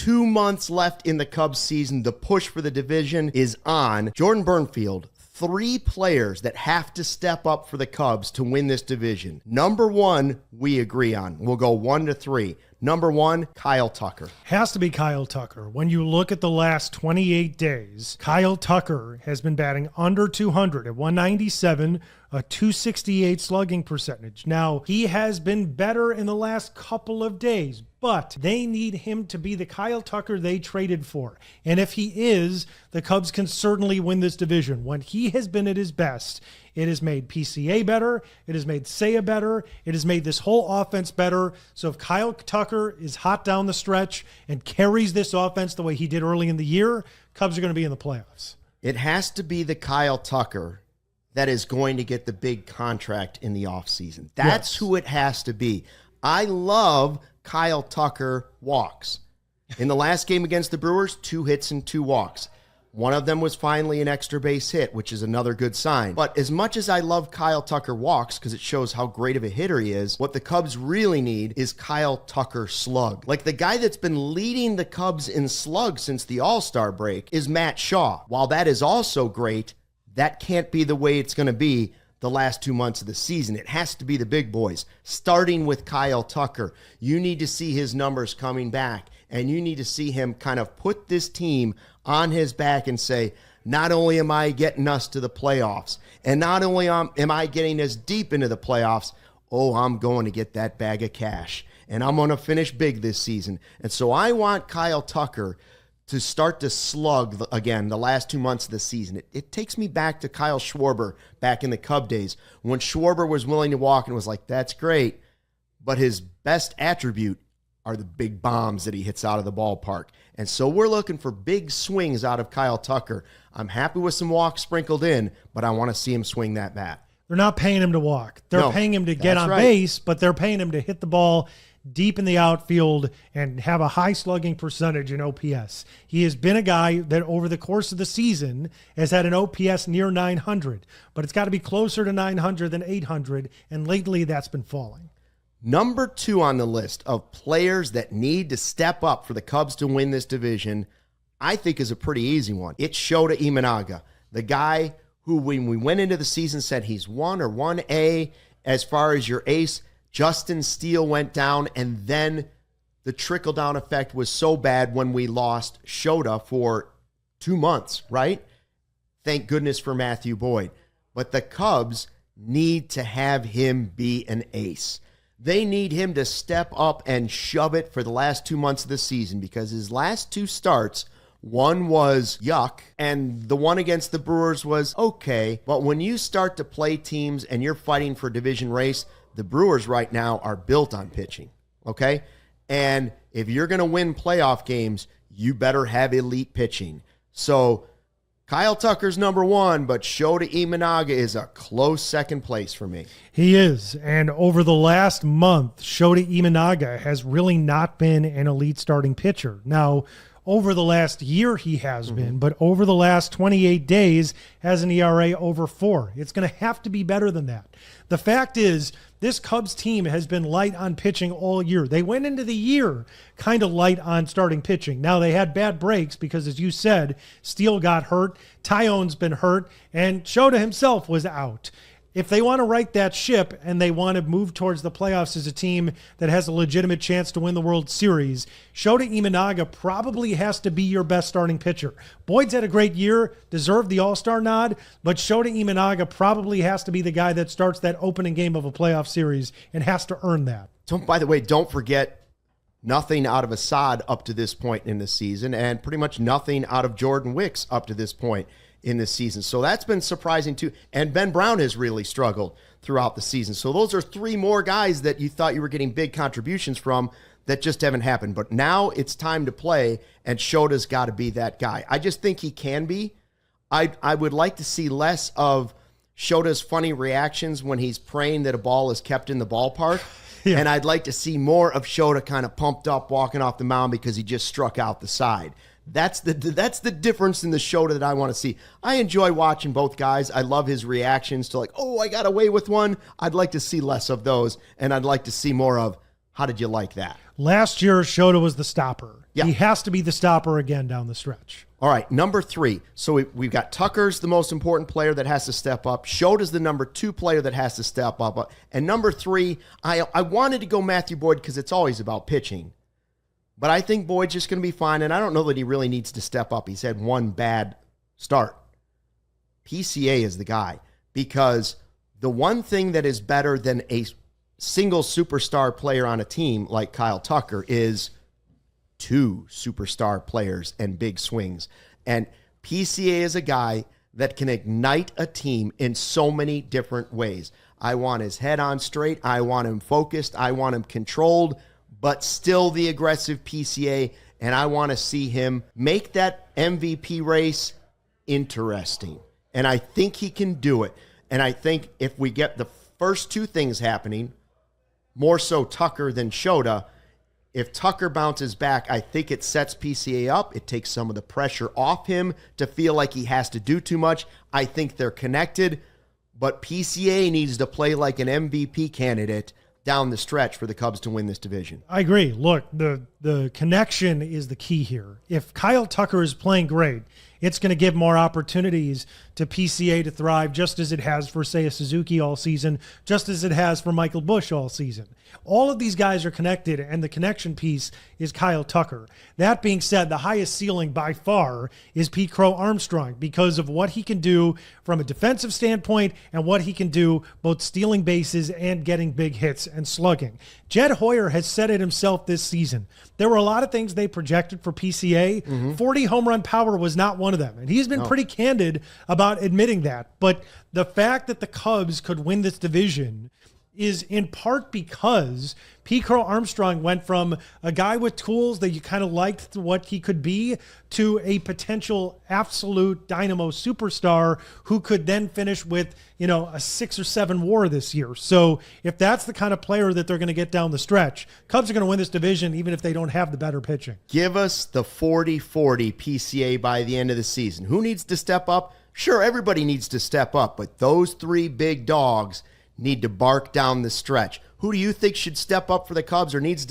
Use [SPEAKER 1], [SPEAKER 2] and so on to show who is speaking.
[SPEAKER 1] 2 months left in the Cubs season. The push for the division is on. Jordan Burnfield, 3 players that have to step up for the Cubs to win this division. Number 1, we agree on. We'll go 1 to 3. Number 1, Kyle Tucker.
[SPEAKER 2] Has to be Kyle Tucker. When you look at the last 28 days, Kyle Tucker has been batting under 200 at 197, a 268 slugging percentage. Now, he has been better in the last couple of days, but they need him to be the Kyle Tucker they traded for. And if he is, the Cubs can certainly win this division. When he has been at his best, it has made PCA better. It has made Seiya better. It has made this whole offense better. So if Kyle Tucker is hot down the stretch and carries this offense the way he did early in the year, Cubs are going to be in the playoffs.
[SPEAKER 1] It has to be the Kyle Tucker that is going to get the big contract in the offseason. That's who it has to be. I love Kyle Tucker walks. In the last game against the Brewers, 2 hits and 2 walks. One of them was finally an extra base hit, which is another good sign. But as much as I love Kyle Tucker walks because it shows how great of a hitter he is, what the Cubs really need is Kyle Tucker slug. Like the guy that's been leading the Cubs in slug since the All-Star break is Matt Shaw. While that is also great, that can't be the way it's going to be the last 2 months of the season. It has to be the big boys, starting with Kyle Tucker. You need to see his numbers coming back, and you need to see him kind of put this team on his back and say, not only am I getting us to the playoffs, and not only am I getting us deep into the playoffs, I'm going to get that bag of cash, and I'm going to finish big this season. And so I want Kyle Tucker to start to slug again the last 2 months of the season. It takes me back to Kyle Schwarber back in the Cub days when Schwarber was willing to walk and was like, that's great, but his best attribute are the big bombs that he hits out of the ballpark. And so we're looking for big swings out of Kyle Tucker. I'm happy with some walks sprinkled in, but I want to see him swing that bat.
[SPEAKER 2] They're not paying him to walk. They're paying him to get on base, but they're paying him to hit the ball deep in the outfield and have a high slugging percentage in OPS. He has been a guy that over the course of the season has had an OPS near 900, but it's got to be closer to 900 than 800, and lately that's been falling.
[SPEAKER 1] Number 2 on the list of players that need to step up for the Cubs to win this division, I think is a pretty easy one. It's Shota Imanaga, the guy who, when we went into the season, said he's 1 or 1A as far as your ace. Justin Steele went down, and then the trickle-down effect was so bad when we lost Shota for 2 months, right? Thank goodness for Matthew Boyd. But the Cubs need to have him be an ace. They need him to step up and shove it for the last 2 months of the season because his last 2 starts, one was yuck, and the one against the Brewers was okay. But when you start to play teams and you're fighting for a division race, the Brewers right now are built on pitching, okay? And if you're going to win playoff games, you better have elite pitching. So Kyle Tucker's number 1, but Shota Imanaga is a close second place for me.
[SPEAKER 2] He is, and over the last month, Shota Imanaga has really not been an elite starting pitcher. Now, over the last year he has been, but over the last 28 days has an ERA over 4. It's going to have to be better than that. The fact is, this Cubs team has been light on pitching all year. They went into the year kind of light on starting pitching. Now, they had bad breaks because, as you said, Steele got hurt, Tyone's been hurt, and Shota himself was out. If they want to right that ship and they want to move towards the playoffs as a team that has a legitimate chance to win the World Series, Shota Imanaga probably has to be your best starting pitcher. Boyd's had a great year, deserved the All-Star nod, but Shota Imanaga probably has to be the guy that starts that opening game of a playoff series and has to earn that.
[SPEAKER 1] By the way, don't forget nothing out of Assad up to this point in the season and pretty much nothing out of Jordan Wicks up to this point in the season. So that's been surprising too. And Ben Brown has really struggled throughout the season. So those are 3 more guys that you thought you were getting big contributions from that just haven't happened. But now it's time to play, and Shota's got to be that guy. I just think he can be. I would like to see less of Shota's funny reactions when he's praying that a ball is kept in the ballpark. Yeah. And I'd like to see more of Shota kind of pumped up walking off the mound because he just struck out the side. That's the difference in the Shota that I want to see. I enjoy watching both guys. I love his reactions to I got away with one. I'd like to see less of those, and I'd like to see more of, how did you like that?
[SPEAKER 2] Last year, Shota was the stopper.
[SPEAKER 1] Yeah.
[SPEAKER 2] He has to be the stopper again down the stretch.
[SPEAKER 1] All right, number 3. So we've got Tucker's the most important player that has to step up. Shota's the number 2 player that has to step up. And number 3, I wanted to go Matthew Boyd because it's always about pitching. But I think Boyd's just going to be fine, and I don't know that he really needs to step up. He's had one bad start. PCA is the guy, because the one thing that is better than a single superstar player on a team like Kyle Tucker is 2 superstar players and big swings. And PCA is a guy that can ignite a team in so many different ways. I want his head on straight. I want him focused. I want him controlled, but still the aggressive PCA. And I want to see him make that MVP race interesting. And I think he can do it. And I think if we get the first 2 things happening, more so Tucker than Shota, if Tucker bounces back, I think it sets PCA up. It takes some of the pressure off him to feel like he has to do too much. I think they're connected, but PCA needs to play like an MVP candidate down the stretch for the Cubs to win this division.
[SPEAKER 2] I agree. Look, the connection is the key here. If Kyle Tucker is playing great, it's going to give more opportunities to PCA to thrive, just as it has for, say, a Suzuki all season, just as it has for Michael Busch all season. All of these guys are connected, and the connection piece is Kyle Tucker. That being said, the highest ceiling by far is Pete Crow Armstrong, because of what he can do from a defensive standpoint and what he can do both stealing bases and getting big hits and slugging. Jed Hoyer has said it himself this season. There were a lot of things they projected for PCA. 40 home run power was not one of them, and he's been pretty candid about admitting that. But the fact that the Cubs could win this division is in part because Pete Crow Armstrong went from a guy with tools that you kind of liked what he could be to a potential absolute dynamo superstar who could then finish with, a 6 or 7 WAR this year. So if that's the kind of player that they're going to get down the stretch, Cubs are going to win this division even if they don't have the better pitching.
[SPEAKER 1] Give us the 40-40 PCA by the end of the season. Who needs to step up? Sure, everybody needs to step up, but those 3 big dogs need to bark down the stretch. Who do you think should step up for the Cubs or needs to